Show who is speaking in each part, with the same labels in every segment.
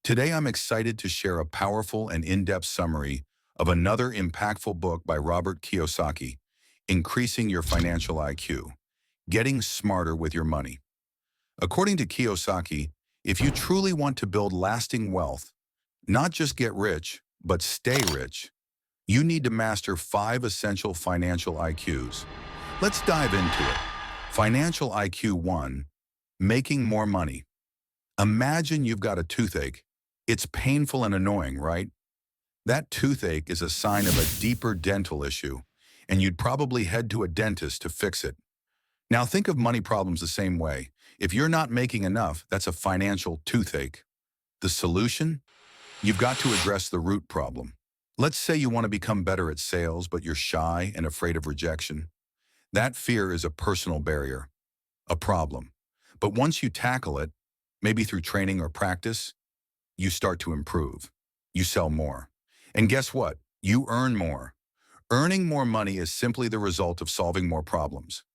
Speaker 1: Today, I'm excited to share a powerful and in-depth summary of another impactful book by Robert Kiyosaki, Increasing Your Financial IQ, Getting Smarter with Your Money. According to Kiyosaki, if you truly want to build lasting wealth, not just get rich, but stay rich, you need to master 5 essential financial IQs. Let's dive into it. Financial IQ 1, Making More Money. Imagine you've got a toothache. It's painful and annoying, right? That toothache is a sign of a deeper dental issue, and you'd probably head to a dentist to fix it. Now think of money problems the same way. If you're not making enough, that's a financial toothache. The solution? You've got to address the root problem. Let's say you want to become better at sales, but you're shy and afraid of rejection. That fear is a personal barrier, a problem. But once you tackle it, maybe through training or practice, you start to improve. You sell more. And guess what? You earn more. Earning more money is simply the result of solving more problems.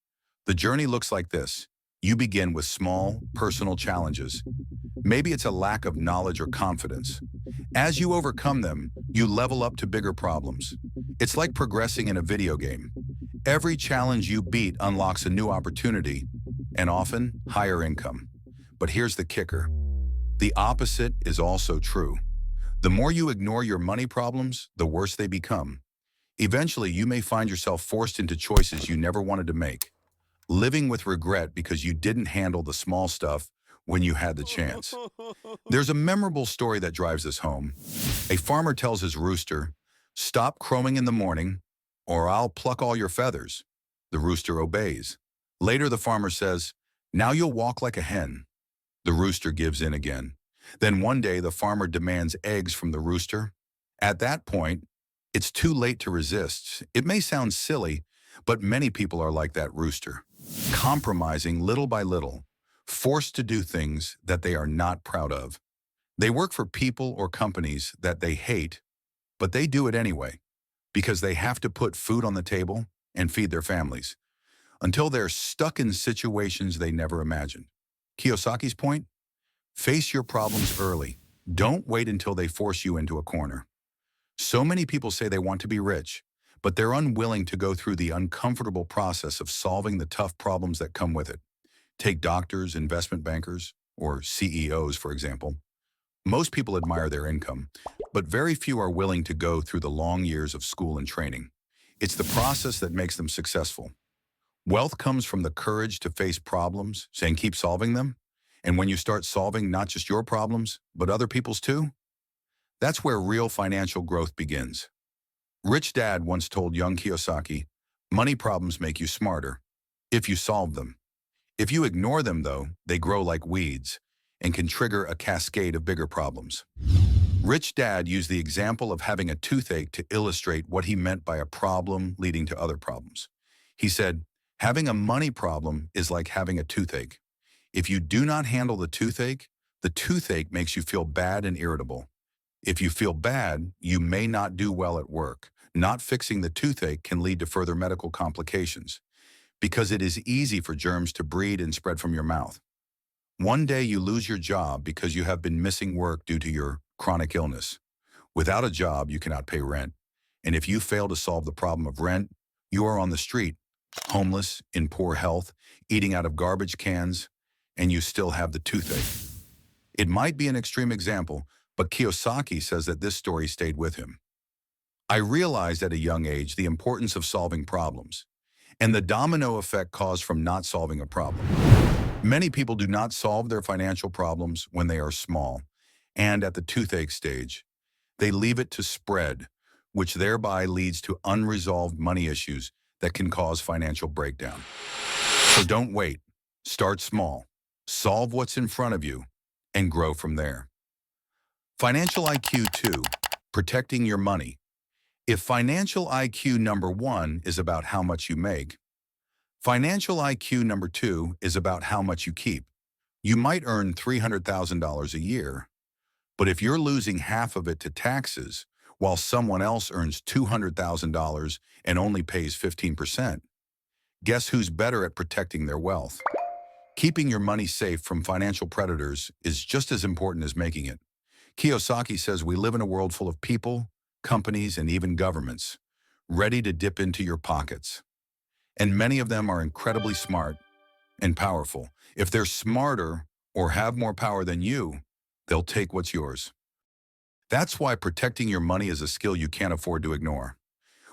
Speaker 1: The journey looks like this. You begin with small, personal challenges. Maybe it's a lack of knowledge or confidence. As you overcome them, you level up to bigger problems. It's like progressing in a video game. Every challenge you beat unlocks a new opportunity, and often higher income. But here's the kicker. The opposite is also true. The more you ignore your money problems, the worse they become. Eventually, you may find yourself forced into choices you never wanted to make, living with regret because you didn't handle the small stuff when you had the chance. There's a memorable story that drives this home. A farmer tells his rooster, "Stop crowing in the morning, or I'll pluck all your feathers." The rooster obeys. Later, the farmer says, "Now you'll walk like a hen." The rooster gives in again. Then one day, the farmer demands eggs from the rooster. At that point, it's too late to resist. It may sound silly, but many people are like that rooster, compromising little by little, forced to do things that they are not proud of. They work for people or companies that they hate, but they do it anyway, because they have to put food on the table and feed their families, until they're stuck in situations they never imagined. Kiyosaki's point? Face your problems early. Don't wait until they force you into a corner. So many people say they want to be rich, but they're unwilling to go through the uncomfortable process of solving the tough problems that come with it. Take doctors, investment bankers, or CEOs, for example. Most people admire their income, but very few are willing to go through the long years of school and training. It's the process that makes them successful. Wealth comes from the courage to face problems, saying keep solving them. And when you start solving not just your problems, but other people's too, that's where real financial growth begins. Rich Dad once told young Kiyosaki, "Money problems make you smarter if you solve them. If you ignore them, though, they grow like weeds and can trigger a cascade of bigger problems." Rich Dad used the example of having a toothache to illustrate what he meant by a problem leading to other problems. He said, "Having a money problem is like having a toothache. If you do not handle the toothache makes you feel bad and irritable. If you feel bad, you may not do well at work. Not fixing the toothache can lead to further medical complications, because it is easy for germs to breed and spread from your mouth. One day you lose your job because you have been missing work due to your chronic illness. Without a job, you cannot pay rent. And if you fail to solve the problem of rent, you are on the street, homeless, in poor health, eating out of garbage cans, and you still have the toothache." It might be an extreme example, but Kiyosaki says that this story stayed with him. "I realized at a young age the importance of solving problems, and the domino effect caused from not solving a problem. Many people do not solve their financial problems when they are small, and at the toothache stage. They leave it to spread, which thereby leads to unresolved money issues that can cause financial breakdown. So don't wait. Start small. Solve what's in front of you, and grow from there." Financial IQ 2, Protecting Your Money. If financial IQ number 1 is about how much you make, financial IQ number 2 is about how much you keep. You might earn $300,000 a year, but if you're losing half of it to taxes, while someone else earns $200,000 and only pays 15%, guess who's better at protecting their wealth? Keeping your money safe from financial predators is just as important as making it. Kiyosaki says we live in a world full of people, companies, and even governments, ready to dip into your pockets. And many of them are incredibly smart and powerful. If they're smarter or have more power than you, they'll take what's yours. That's why protecting your money is a skill you can't afford to ignore.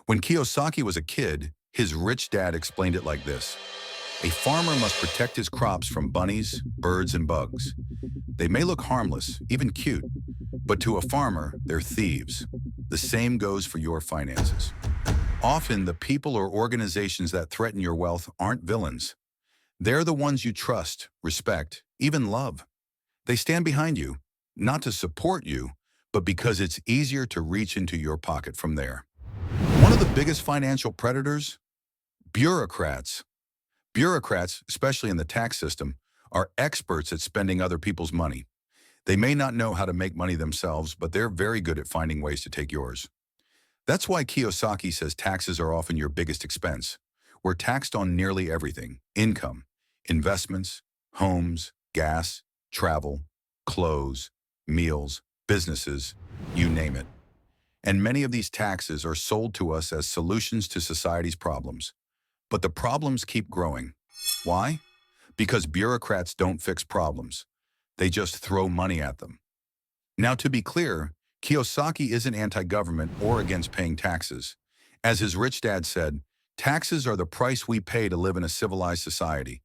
Speaker 1: When Kiyosaki was a kid, his rich dad explained it like this. A farmer must protect his crops from bunnies, birds, and bugs. They may look harmless, even cute, but to a farmer, they're thieves. The same goes for your finances. Often, the people or organizations that threaten your wealth aren't villains. They're the ones you trust, respect, even love. They stand behind you, not to support you, but because it's easier to reach into your pocket from there. One of the biggest financial predators? Bureaucrats. Bureaucrats, especially in the tax system, are experts at spending other people's money. They may not know how to make money themselves, but they're very good at finding ways to take yours. That's why Kiyosaki says taxes are often your biggest expense. We're taxed on nearly everything: income, investments, homes, gas, travel, clothes, meals, businesses, you name it. And many of these taxes are sold to us as solutions to society's problems. But the problems keep growing. Why? Because bureaucrats don't fix problems. They just throw money at them. Now, to be clear, Kiyosaki isn't anti-government or against paying taxes. As his rich dad said, taxes are the price we pay to live in a civilized society.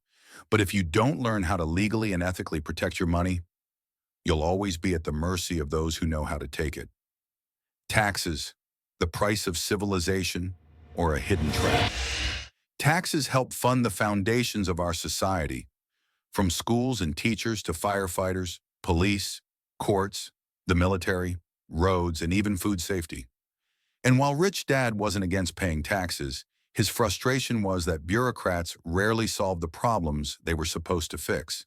Speaker 1: But if you don't learn how to legally and ethically protect your money, you'll always be at the mercy of those who know how to take it. Taxes, the price of civilization, or a hidden trap. Taxes help fund the foundations of our society, from schools and teachers to firefighters, police, courts, the military, roads, and even food safety. And while Rich Dad wasn't against paying taxes, his frustration was that bureaucrats rarely solved the problems they were supposed to fix.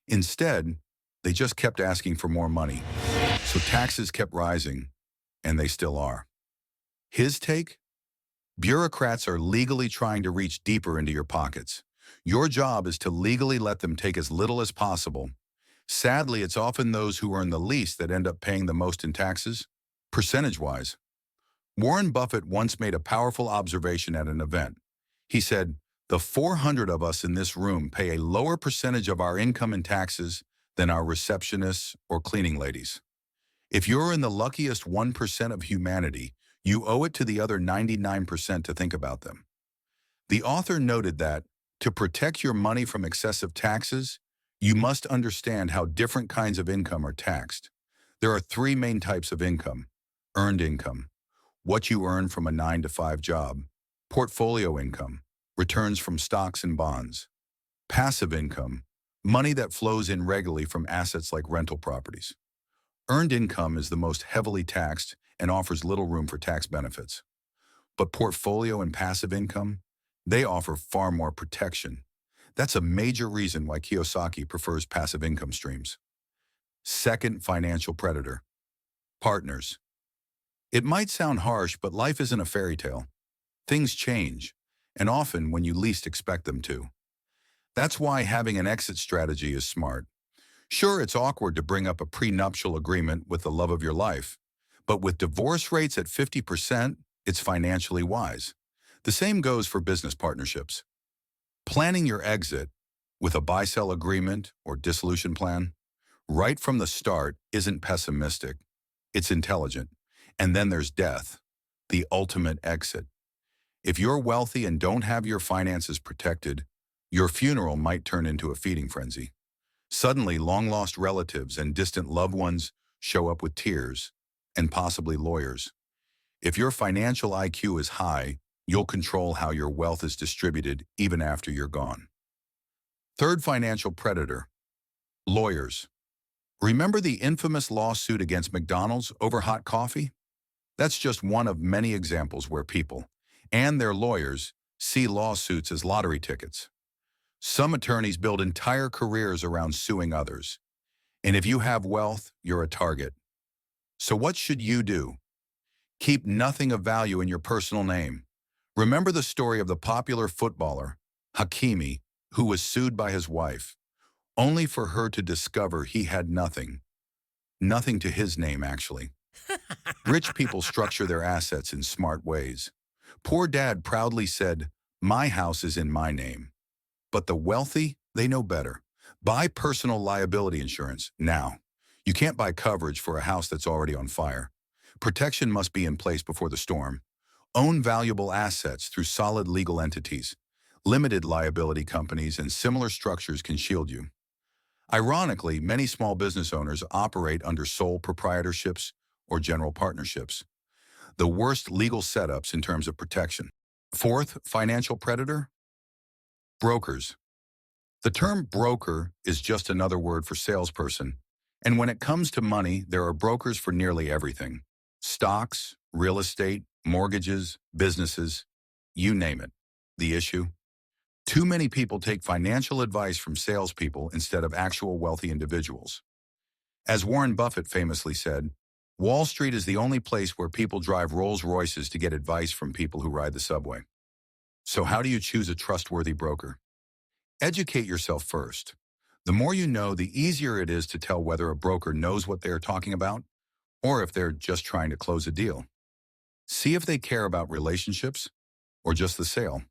Speaker 1: Instead, they just kept asking for more money. So taxes kept rising, and they still are. His take? Bureaucrats are legally trying to reach deeper into your pockets. Your job is to legally let them take as little as possible. Sadly, it's often those who earn the least that end up paying the most in taxes, percentage-wise. Warren Buffett once made a powerful observation at an event. He said, "The 400 of us in this room pay a lower percentage of our income in taxes than our receptionists or cleaning ladies. If you're in the luckiest 1% of humanity, you owe it to the other 99% to think about them." The author noted that, to protect your money from excessive taxes, you must understand how different kinds of income are taxed. There are three main types of income: earned income, what you earn from a 9-to-5 job; portfolio income, returns from stocks and bonds; passive income, money that flows in regularly from assets like rental properties. Earned income is the most heavily taxed and offers little room for tax benefits. But portfolio and passive income, they offer far more protection. That's a major reason why Kiyosaki prefers passive income streams. Second financial predator: partners. It might sound harsh, but life isn't a fairy tale. Things change, and often when you least expect them to. That's why having an exit strategy is smart. Sure, it's awkward to bring up a prenuptial agreement with the love of your life, but with divorce rates at 50%, it's financially wise. The same goes for business partnerships. Planning your exit with a buy-sell agreement or dissolution plan right from the start isn't pessimistic, it's intelligent. And then there's death, the ultimate exit. If you're wealthy and don't have your finances protected, your funeral might turn into a feeding frenzy. Suddenly, long-lost relatives and distant loved ones show up with tears and possibly lawyers. If your financial IQ is high, you'll control how your wealth is distributed even after you're gone. Third financial predator: lawyers. Remember the infamous lawsuit against McDonald's over hot coffee? That's just one of many examples where people and their lawyers see lawsuits as lottery tickets. Some attorneys build entire careers around suing others. And if you have wealth, you're a target. So what should you do? Keep nothing of value in your personal name. Remember the story of the popular footballer, Hakimi, who was sued by his wife, only for her to discover he had nothing. Nothing to his name, actually. Rich people structure their assets in smart ways. Poor dad proudly said, "My house is in my name." But the wealthy, they know better. Buy personal liability insurance now. You can't buy coverage for a house that's already on fire. Protection must be in place before the storm. Own valuable assets through solid legal entities. Limited liability companies and similar structures can shield you. Ironically, many small business owners operate under sole proprietorships or general partnerships, the worst legal setups in terms of protection. Fourth, financial predator? Brokers. The term broker is just another word for salesperson. And when it comes to money, there are brokers for nearly everything. Stocks, real estate, mortgages, businesses, you name it. The issue? Too many people take financial advice from salespeople instead of actual wealthy individuals. As Warren Buffett famously said, Wall Street is the only place where people drive Rolls Royces to get advice from people who ride the subway. So how do you choose a trustworthy broker? Educate yourself first. The more you know, the easier it is to tell whether a broker knows what they are talking about or if they're just trying to close a deal. See if they care about relationships or just the sale.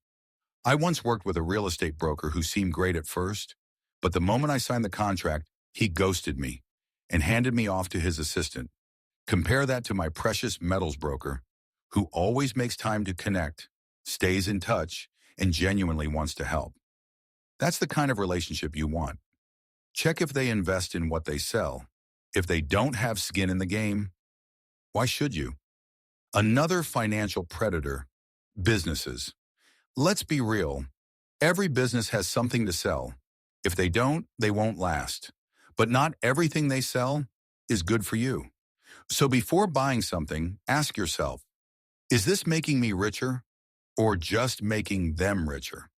Speaker 1: I once worked with a real estate broker who seemed great at first, but the moment I signed the contract, he ghosted me and handed me off to his assistant. Compare that to my precious metals broker, who always makes time to connect, stays in touch, and genuinely wants to help. That's the kind of relationship you want. Check if they invest in what they sell. If they don't have skin in the game, why should you? Another financial predator, businesses. Let's be real. Every business has something to sell. If they don't, they won't last. But not everything they sell is good for you. So before buying something, ask yourself, is this making me richer or just making them richer?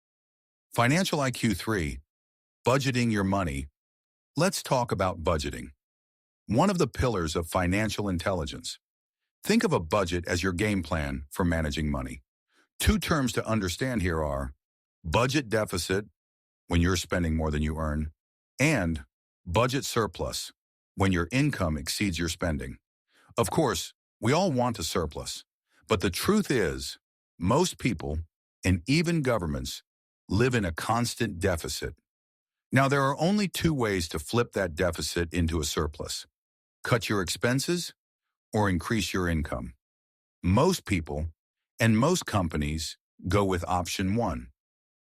Speaker 1: Financial IQ 3, budgeting your money. Let's talk about budgeting. One of the pillars of financial intelligence. Think of a budget as your game plan for managing money. Two terms to understand here are budget deficit, when you're spending more than you earn, and budget surplus, when your income exceeds your spending. Of course, we all want a surplus, but the truth is, most people, and even governments, live in a constant deficit. Now, there are only two ways to flip that deficit into a surplus: cut your expenses or increase your income. Most people and most companies go with option one.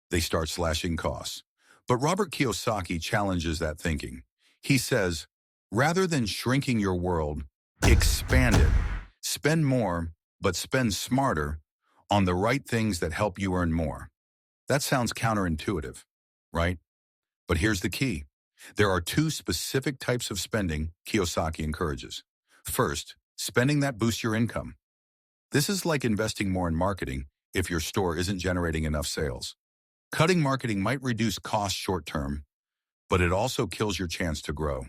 Speaker 1: They start slashing costs. But Robert Kiyosaki challenges that thinking. He says, rather than shrinking your world, expand it. Spend more, but spend smarter on the right things that help you earn more. That sounds counterintuitive, right? But here's the key. There are two specific types of spending Kiyosaki encourages. First, spending that boosts your income. This is like investing more in marketing if your store isn't generating enough sales. Cutting marketing might reduce costs short term, but it also kills your chance to grow.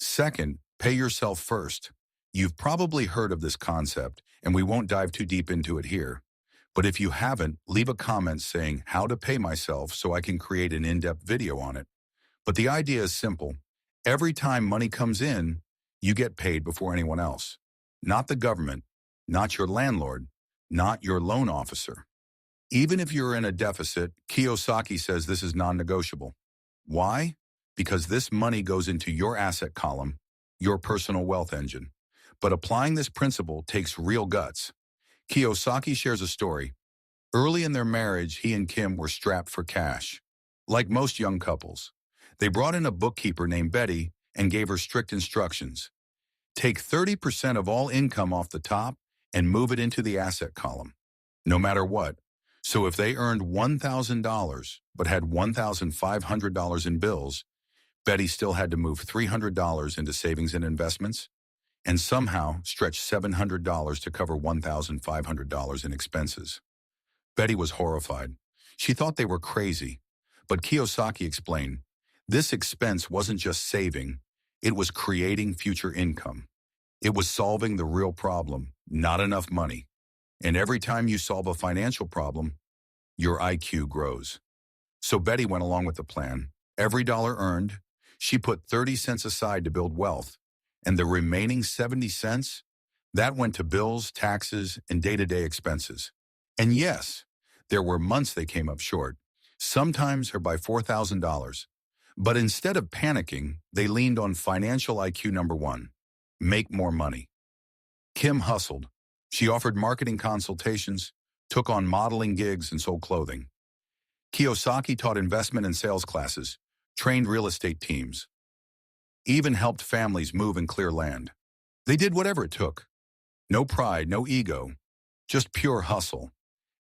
Speaker 1: Second, pay yourself first. You've probably heard of this concept, and we won't dive too deep into it here. But if you haven't, leave a comment saying how to pay myself so I can create an in-depth video on it. But the idea is simple. Every time money comes in, you get paid before anyone else. Not the government, not your landlord, not your loan officer. Even if you're in a deficit, Kiyosaki says this is non-negotiable. Why? Because this money goes into your asset column, your personal wealth engine. But applying this principle takes real guts. Kiyosaki shares a story. Early in their marriage, he and Kim were strapped for cash. Like most young couples, they brought in a bookkeeper named Betty and gave her strict instructions. Take 30% of all income off the top and move it into the asset column, no matter what. So if they earned $1,000 but had $1,500 in bills, Betty still had to move $300 into savings and investments and somehow stretch $700 to cover $1,500 in expenses. Betty was horrified. She thought they were crazy. But Kiyosaki explained, this expense wasn't just saving, it was creating future income. It was solving the real problem, not enough money. And every time you solve a financial problem, your IQ grows. So Betty went along with the plan. Every dollar earned, she put 30 cents aside to build wealth. And the remaining 70 cents, that went to bills, taxes, and day-to-day expenses. And yes, there were months they came up short, sometimes her by $4,000. But instead of panicking, they leaned on financial IQ number one: make more money. Kim hustled. She offered marketing consultations, took on modeling gigs, and sold clothing. Kiyosaki taught investment and sales classes, trained real estate teams, even helped families move and clear land. They did whatever it took. No pride, no ego, just pure hustle.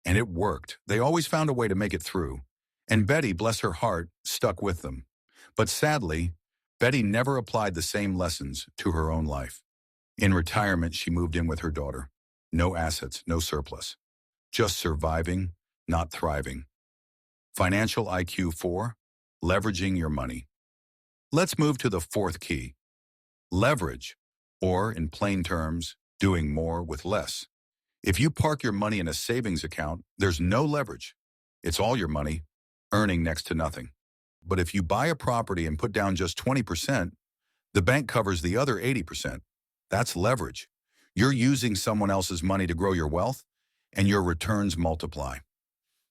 Speaker 1: And it worked. They always found a way to make it through. And Betty, bless her heart, stuck with them. But sadly, Betty never applied the same lessons to her own life. In retirement, she moved in with her daughter. No assets, no surplus. Just surviving, not thriving. Financial IQ 4, leveraging your money. Let's move to the fourth key: leverage, or in plain terms, doing more with less. If you park your money in a savings account, there's no leverage. It's all your money, earning next to nothing. But if you buy a property and put down just 20%, the bank covers the other 80%. That's leverage. You're using someone else's money to grow your wealth, and your returns multiply.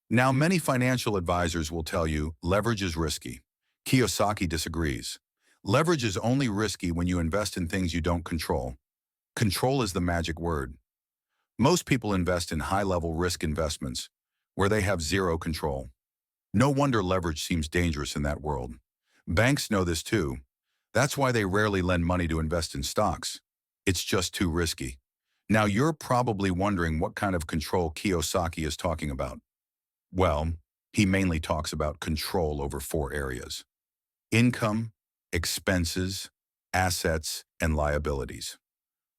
Speaker 1: Now, many financial advisors will tell you leverage is risky. Kiyosaki disagrees. Leverage is only risky when you invest in things you don't control. Control is the magic word. Most people invest in high-level risk investments where they have zero control. No wonder leverage seems dangerous in that world. Banks know this too. That's why they rarely lend money to invest in stocks. It's just too risky. Now, you're probably wondering what kind of control Kiyosaki is talking about. Well, he mainly talks about control over 4 areas: income, expenses, assets, and liabilities.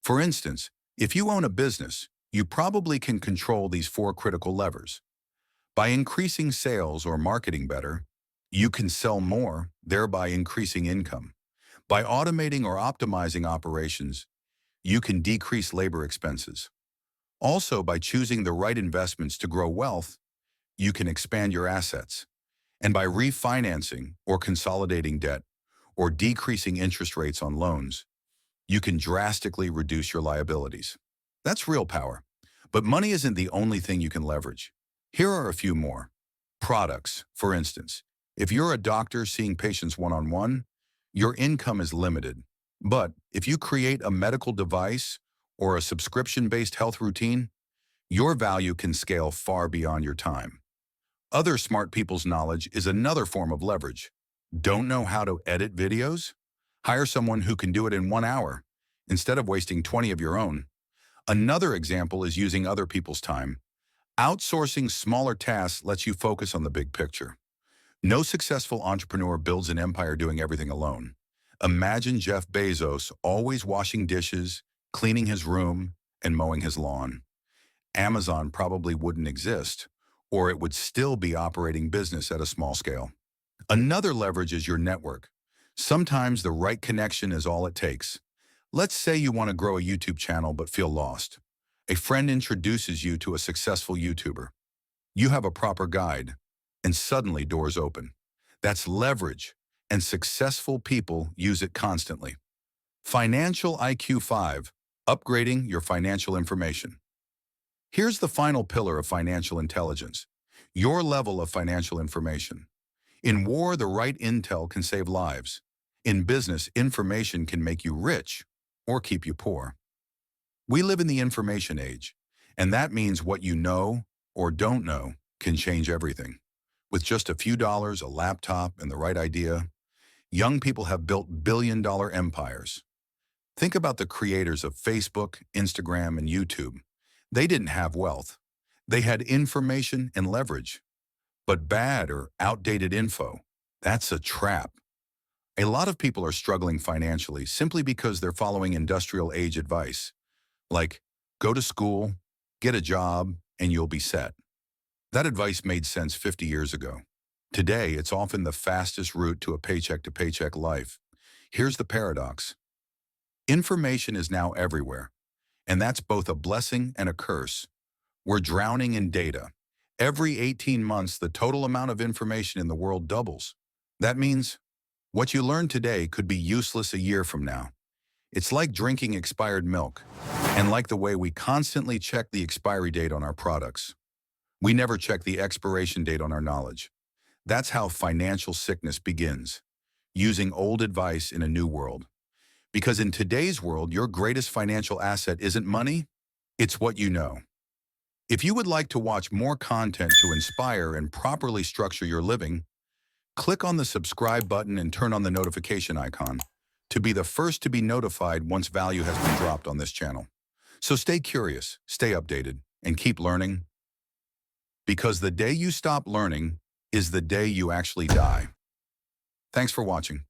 Speaker 1: For instance, if you own a business, you probably can control these 4 critical levers. By increasing sales or marketing better, you can sell more, thereby increasing income. By automating or optimizing operations, you can decrease labor expenses. Also, by choosing the right investments to grow wealth, you can expand your assets. And by refinancing or consolidating debt or decreasing interest rates on loans, you can drastically reduce your liabilities. That's real power. But money isn't the only thing you can leverage. Here are a few more. Products, for instance. If you're a doctor seeing patients one-on-one, your income is limited. But if you create a medical device or a subscription-based health routine, your value can scale far beyond your time. Other smart people's knowledge is another form of leverage. Don't know how to edit videos? Hire someone who can do it in 1 hour, instead of wasting 20 of your own. Another example is using other people's time. Outsourcing smaller tasks lets you focus on the big picture. No successful entrepreneur builds an empire doing everything alone. Imagine Jeff Bezos always washing dishes, cleaning his room, and mowing his lawn. Amazon probably wouldn't exist, or it would still be operating business at a small scale. Another leverage is your network. Sometimes the right connection is all it takes. Let's say you want to grow a YouTube channel but feel lost. A friend introduces you to a successful YouTuber. You have a proper guide, and suddenly doors open. That's leverage, and successful people use it constantly. Financial IQ 5, upgrading your financial information. Here's the final pillar of financial intelligence: your level of financial information. In war, the right intel can save lives. In business, information can make you rich or keep you poor. We live in the information age, and that means what you know or don't know can change everything. With just a few dollars, a laptop, and the right idea, young people have built billion-dollar empires. Think about the creators of Facebook, Instagram, and YouTube. They didn't have wealth. They had information and leverage. But bad or outdated info, that's a trap. A lot of people are struggling financially simply because they're following industrial age advice, like go to school, get a job, and you'll be set. That advice made sense 50 years ago. Today, it's often the fastest route to a paycheck-to-paycheck life. Here's the paradox. Information is now everywhere, and that's both a blessing and a curse. We're drowning in data. Every 18 months, the total amount of information in the world doubles. That means what you learn today could be useless a year from now. It's like drinking expired milk, and like the way we constantly check the expiry date on our products. We never check the expiration date on our knowledge. That's how financial sickness begins, using old advice in a new world. Because in today's world, your greatest financial asset isn't money, it's what you know. If you would like to watch more content to inspire and properly structure your living, click on the subscribe button and turn on the notification icon to be the first to be notified once value has been dropped on this channel. So stay curious, stay updated, and keep learning, because the day you stop learning is the day you actually die. Thanks for watching.